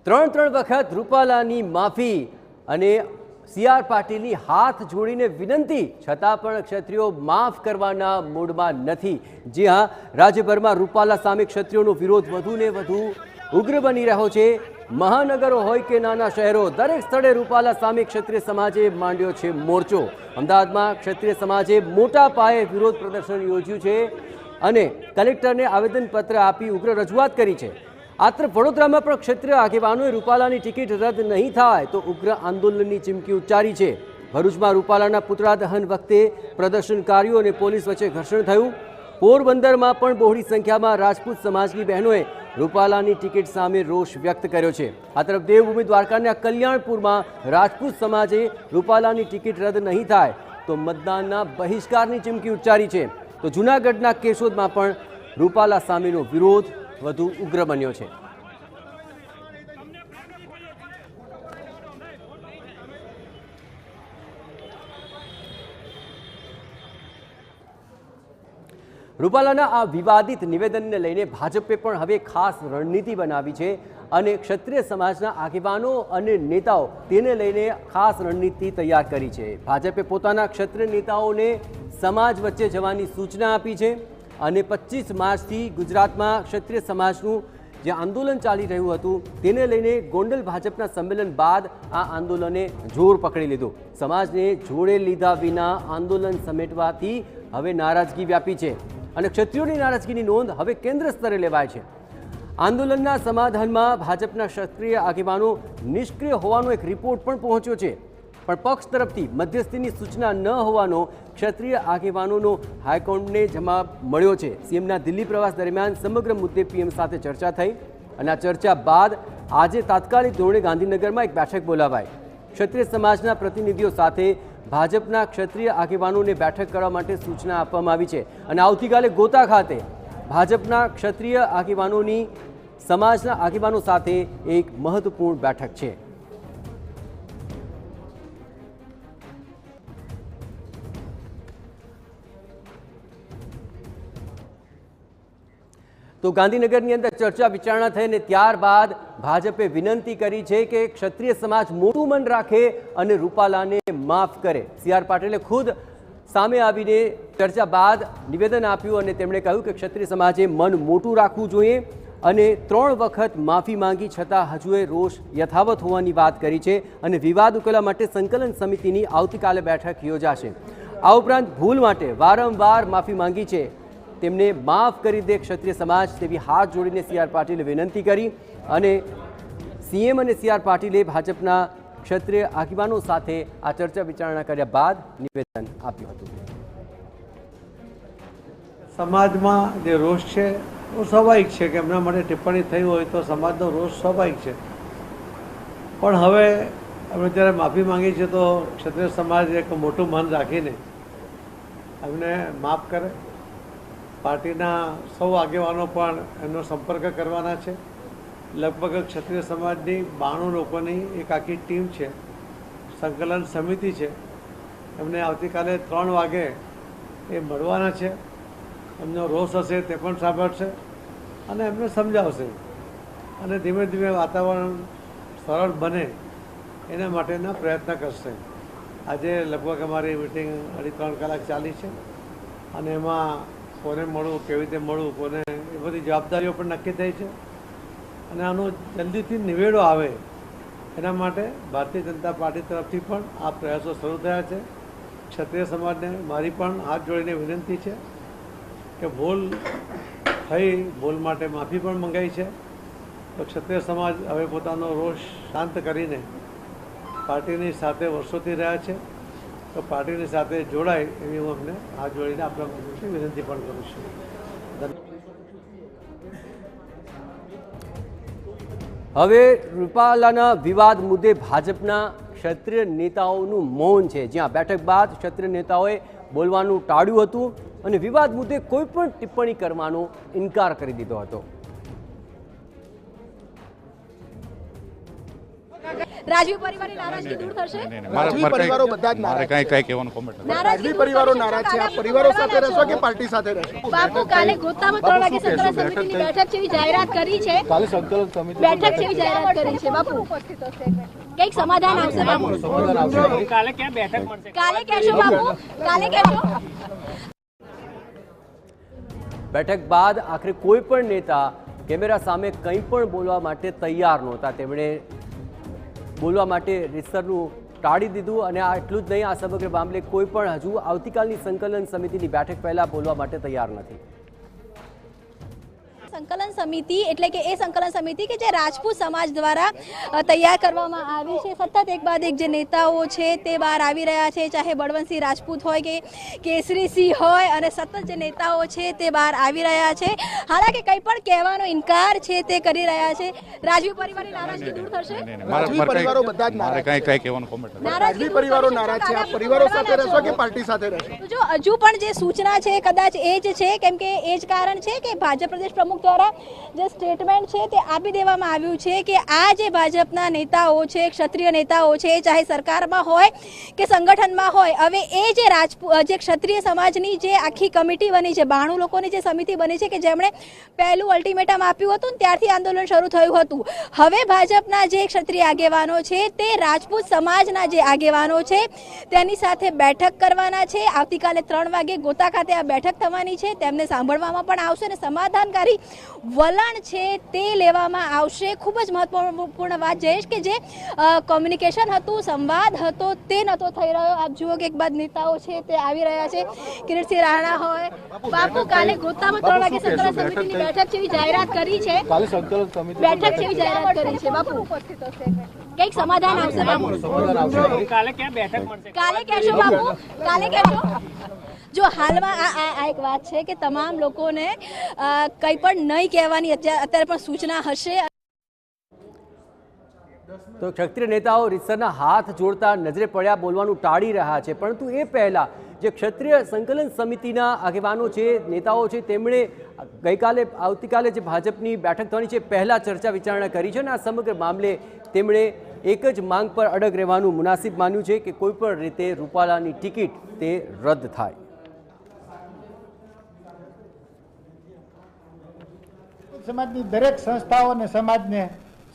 ત્રણ વખત રૂપાલાની માફી અને સીઆર પાટીલની હાથ જોડીને વિનંતી છતાં પણ ક્ષત્રિયો માફ કરવાના મૂડમાં નથી। જી હા, રાજ્યભરમાં રૂપાલા સામે ક્ષત્રિયોનો વિરોધ વધુ ને વધુ ઉગ્ર બની રહ્યો છે। મહાનગરો હોય કે નાના શહેરો, દરેક સ્થળે રૂપાલા સામે ક્ષત્રિય સમાજે માંડ્યો છે મોરચો। અમદાવાદમાં ક્ષત્રિય સમાજે મોટા પાયે વિરોધ પ્રદર્શન યોજ્યું છે અને કલેક્ટરને આવેદનપત્ર આપી ઉગ્ર રજૂઆત કરી છે। આ તરફ વડોદરામાં પણ ક્ષત્રિય આગેવાનોએ રૂપાલાની ટિકિટ રદ નહીં થાય તો ઉગ્ર આંદોલનની ચીમકી ઉચ્ચારી છે। ભરૂચમાં રૂપાલાના પુતળા દહન વખતે પ્રદર્શનકારીઓ અને પોલીસ વચ્ચે ઘર્ષણ થયું। પોરબંદરમાં પણ બહોળી સંખ્યામાં રાજપૂત સમાજની બહેનોએ રૂપાલાની ટિકિટ સામે રોષ વ્યક્ત કર્યો છે। આ તરફ દેવભૂમિ દ્વારકાના કલ્યાણપુરમાં રાજપૂત સમાજે રૂપાલાની ટિકિટ રદ નહીં થાય તો મતદાનના બહિષ્કારની ચીમકી ઉચ્ચારી છે। તો જૂનાગઢના કેશોદમાં પણ રૂપાલા સામેનો વિરોધ વધુ ઉગ્ર બન્યો છે। રૂપાલાના આ વિવાદિત નિવેદનને લઈને ભાજપે પણ હવે ખાસ રણનીતિ બનાવી છે અને ક્ષત્રિય સમાજના આગેવાનો અને નેતાઓ તેને લઈને ખાસ રણનીતિ તૈયાર કરી છે। ભાજપે પોતાના ક્ષત્રિય નેતાઓને સમાજ વચ્ચે જવાની સૂચના આપી છે અને 25 માર્ચથી ગુજરાતમાં ક્ષત્રિય સમાજનું જે આંદોલન ચાલી રહ્યું હતું તેને લઈને ગોંડલ ભાજપના સંમેલન બાદ આ આંદોલને જોર પકડી લીધું। સમાજને જોડે લીધા વિના આંદોલન સમેટવાથી હવે નારાજગી વ્યાપી છે અને ક્ષત્રિયોની નારાજગીની નોંધ હવે કેન્દ્ર સ્તરે લેવાય છે। આંદોલનના સમાધાનમાં ભાજપના ક્ષત્રિય આગેવાનો નિષ્ક્રિય હોવાનો એક રિપોર્ટ પણ પહોંચ્યો છે, પણ પક્ષ તરફથી મધ્યસ્થીની સૂચના ન હોવાનો ક્ષત્રિય આગેવાનોનો હાઈકોર્ટને જવાબ મળ્યો છે। સીએમના દિલ્હી પ્રવાસ દરમિયાન સમગ્ર મુદ્દે પીએમ સાથે ચર્ચા થઈ અને આ ચર્ચા બાદ આજે તાત્કાલિક ધોરણે ગાંધીનગરમાં એક બેઠક બોલાવાઈ। ક્ષત્રિય સમાજના પ્રતિનિધિઓ સાથે ભાજપના ક્ષત્રિય આગેવાનોને બેઠક કરવા માટે સૂચના આપવામાં આવી છે અને આવતીકાલે ગોતા ખાતે ભાજપના ક્ષત્રિય આગેવાનોની સમાજના આગેવાનો સાથે એક મહત્વપૂર્ણ બેઠક છે। તો ગાંધીનગરની અંદર ચર્ચા વિચારણા થઈ અને ત્યારબાદ ભાજપે વિનંતી કરી છે કે ક્ષત્રિય સમાજ મોટું મન રાખે અને રૂપાલાને માફ કરે। સીઆર પાટીલે ખુદ સામે આવીને ચર્ચા બાદ નિવેદન આપ્યું અને તેમણે કહ્યું કે ક્ષત્રિય સમાજે મન મોટું રાખવું જોઈએ અને 3 વખત માફી માંગી છતાં હજુએ રોષ યથાવત હોવાની વાત કરી છે અને વિવાદ ઉકેલવા માટે સંકલન સમિતિની આવતીકાલે બેઠક યોજાશે। આ ઉપરાંત ભૂલ માટે વારંવાર માફી માંગી છે, તેમને માફ કરી દે ક્ષત્રિય સમાજ તેવી હાથ જોડીને સીઆર પાટીલે વિનંતી કરી અને સીએમ અને સીઆર પાટીલે ભાજપના ક્ષત્રિય આગેવાનો સાથે આ ચર્ચા વિચારણા કર્યા બાદ નિવેદન આપ્યું હતું। સમાજમાં જે રોષ છે એ સ્વાભાવિક છે કે એમના માટે ટિપ્પણી થઈ હોય તો સમાજનો રોષ સ્વાભાવિક છે, પણ હવે અમે જ્યારે માફી માંગી છે તો ક્ષત્રિય સમાજ એક મોટું મન રાખીને એમને માફ કરે। પાર્ટીના સૌ આગેવાનો પણ એમનો સંપર્ક કરવાના છે। લગભગ ક્ષત્રિય સમાજની 92 લોકોની એક આખી ટીમ છે, સંકલન સમિતિ છે, એમને આવતીકાલે 3 વાગે એ મળવાના છે। એમનો રોષ હશે તે પણ સાંભળશે અને એમને સમજાવશે અને ધીમે ધીમે વાતાવરણ સરળ બને એના માટેના પ્રયત્ન કરશે। આજે લગભગ અમારી મિટિંગ 2.5-3 કલાક ચાલી છે અને એમાં કોને મળવું, કેવી રીતે મળવું, કોને એ બધી જવાબદારીઓ પણ નક્કી થઈ છે અને આનો જલ્દીથી નિવેડો આવે એના માટે ભારતીય જનતા પાર્ટી તરફથી પણ આ પ્રયાસો શરૂ થયા છે। ક્ષત્રિય સમાજને મારી પણ હાથ જોડીને વિનંતી છે કે ભૂલ થઈ, ભૂલ માટે માફી પણ મંગાઈ છે, તો ક્ષત્રિય સમાજ હવે પોતાનો રોષ શાંત કરીને પાર્ટીની સાથે વર્ષોથી રહ્યા છે તો પાર્ટીની સાથે જોડાય એવી હું અમને હાથ જોડીને આપણા માધ્યમથી વિનંતી પણ કરું છું। હવે રૂપાલાના વિવાદ મુદ્દે ભાજપના ક્ષત્રિય નેતાઓનું મૌન છે, જ્યાં બેઠક બાદ ક્ષત્રિય નેતાઓએ બોલવાનું ટાળ્યું હતું અને વિવાદ મુદ્દે કોઈ પણ ટિપ્પણી કરવાનો ઇનકાર કરી દીધો હતો। રાજવી પરિવારની નારાજગી દૂર થશે? રાજવી પરિવારો બધા જ નારાજ છે. કઈ કહેવાનું કોમેન્ટ નથી. નારાજગી રાજવી પરિવારો નારાજ છે. આ પરિવારો સાથે રહેશો કે પાર્ટી સાથે રહેશો? બાપુ કાલે ગોતામાં 3 વાગે સંકલન સમિતિની બેઠક જેવી જાહેરાત કરી છે. કાલે સંકલન સમિતિ બેઠક જેવી જાહેરાત કરી છે બાપુ. કઈક સમાધાન આવશે બાપુ. કાલે ક્યાં બેઠક મળશે? કાલે કહેશો બાપુ, કાલે કહેશો. બેઠક બાદ આખરે કોઈ પણ નેતા કેમેરા સામે કંઈ પણ બોલવા માટે તૈયાર નહોતા. તેમણે બોલવા માટે રીતસરનું ટાળી દીધું અને આટલું જ નહીં, આ સમગ્ર મામલે કોઈ પણ હજુ આવતીકાલની સંકલન સમિતિની બેઠક પહેલા બોલવા માટે તૈયાર નથી. સંકલન સમિતિ એટલે કે એ સંકલન સમિતિ કે જે રાજપૂત સમાજ દ્વારા તૈયાર કરવામાં આવી છે. સતત એક બાદ એક જે નેતાઓ છે તે બહાર આવી રહ્યા છે, ચાહે બળવંતસિંહ રાજપૂત હોય કે કેસરીસિંહ હોય, અને સતત જે નેતાઓ છે તે બહાર આવી રહ્યા છે. હાલાકી કંઈ પણ કહેવાનો ઇનકાર છે તે કરી રહ્યા છે. રાજવી પરિવારની નારાજગી દૂર થશે? રાજવી પરિવારો બધા જ નારાજ છે. કઈ કહેવાનું કોમેન્ટ નથી. રાજવી પરિવારો નારાજ છે. આ પરિવારો સાથે રહેશો કે પાર્ટી સાથે રહેશો? તો જો હજુ પણ જે સૂચના છે કદાચ એ જ છે, કેમ કે એ જ કારણ છે કે ભાજપ પ્રદેશ પ્રમુખ દ્વારા જે સ્ટેટમેન્ટ છે તે આપી દેવામાં આવ્યું છે કે આ જે ભાજપના નેતાઓ છે, ક્ષત્રિય નેતાઓ છે, ચાહે સરકારમાં હોય કે સંગઠનમાં હોય, હવે એ જે જે ક્ષત્રિય સમાજની જે આખી કમિટી બની છે, 92 લોકોની જે સમિતિ બની છે કે જેમણે પહેલું અલ્ટિમેટમ આપ્યું હતું, ત્યારથી આંદોલન શરૂ થયું હતું. હવે ભાજપના જે ક્ષત્રિય આગેવાનો છે તે રાજપૂત સમાજના જે આગેવાનો છે તેની સાથે બેઠક કરવાના છે. આવતીકાલે 3 વાગે ગોતા ખાતે આ બેઠક થવાની છે. તેમને સાંભળવામાં પણ આવશે અને સમાધાનકારી વલણ છે તે લેવામાં આવશે. ખૂબ જ મહત્વપૂર્ણ વાત જયેશ કે જે કોમ્યુનિકેશન હતું, સંવાદ હતો, તે નહોતો થઈ રહ્યો. આપ જુઓ કે એક બાદ નેતાઓ છે તે આવી રહ્યા છે. કિરીટસિંહ રાણા હોય બાપુ, કાલે ગોતામાં 3 વાગે સંકલન સમિતિની બેઠક જેવી જાહેરાત કરી છે. કાલે સંકલન સમિતિ બેઠક જેવી જાહેરાત કરી છે બાપુ. કઈક સમાધાન આવશે બાપુ. કાલે ક્યાં બેઠક મળશે? કાલે કહેશો બાપુ, કાલે કહેશો. જો હાલમાં આ એક વાત છે કે તમામ લોકોને કંઈ પણ નહીં કહેવાની અત્યારે પણ સૂચના હશે. તો ક્ષત્રિય નેતાઓ રીતસરના હાથ જોડતા નજરે પડ્યા, બોલવાનું ટાળી રહ્યા છે. પરંતુ એ પહેલા જે ક્ષત્રિય સંકલન સમિતિના આગેવાનો છે, નેતાઓ છે, તેમણે આવતીકાલે જે ભાજપની બેઠક થવાની છે પહેલા ચર્ચા વિચારણા કરી છે અને આ સમગ્ર મામલે તેમણે એક જ માંગ પર અડગ રહેવાનું મુનાસિબ માન્યું છે કે કોઈ પણ રીતે રૂપાલાની ટિકિટ તે રદ થાય. સમાજની દરેક સંસ્થાઓ અને સમાજને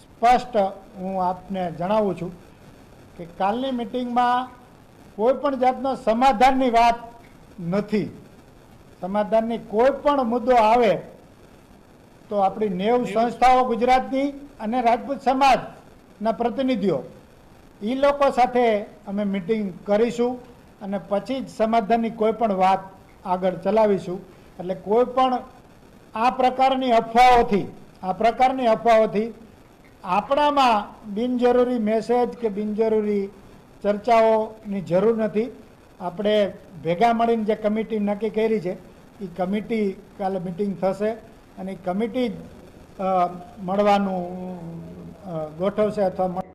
સ્પષ્ટ હું આપને જણાવું છું કે કાલની મિટિંગમાં કોઈ પણ જાતનો સમાધાનની વાત નથી. સમાધાનની કોઈ પણ મુદ્દો આવે તો આપણી 90 સંસ્થાઓ ગુજરાતની અને રાજપૂત સમાજના પ્રતિનિધિઓ એ લોકો સાથે અમે મિટિંગ કરીશું અને પછી જ સમાધાનની કોઈ પણ વાત આગળ ચલાવીશું. એટલે કોઈ પણ આ પ્રકારની અફવાઓથી આપણામાં બિનજરૂરી મેસેજ કે બિનજરૂરી ચર્ચાઓની જરૂર નથી. આપણે ભેગા મળીને જે કમિટી નક્કી કરી છે એ કમિટી કાલે મિટિંગ થશે અને એ કમિટી મળવાનું ગોઠવશે અથવા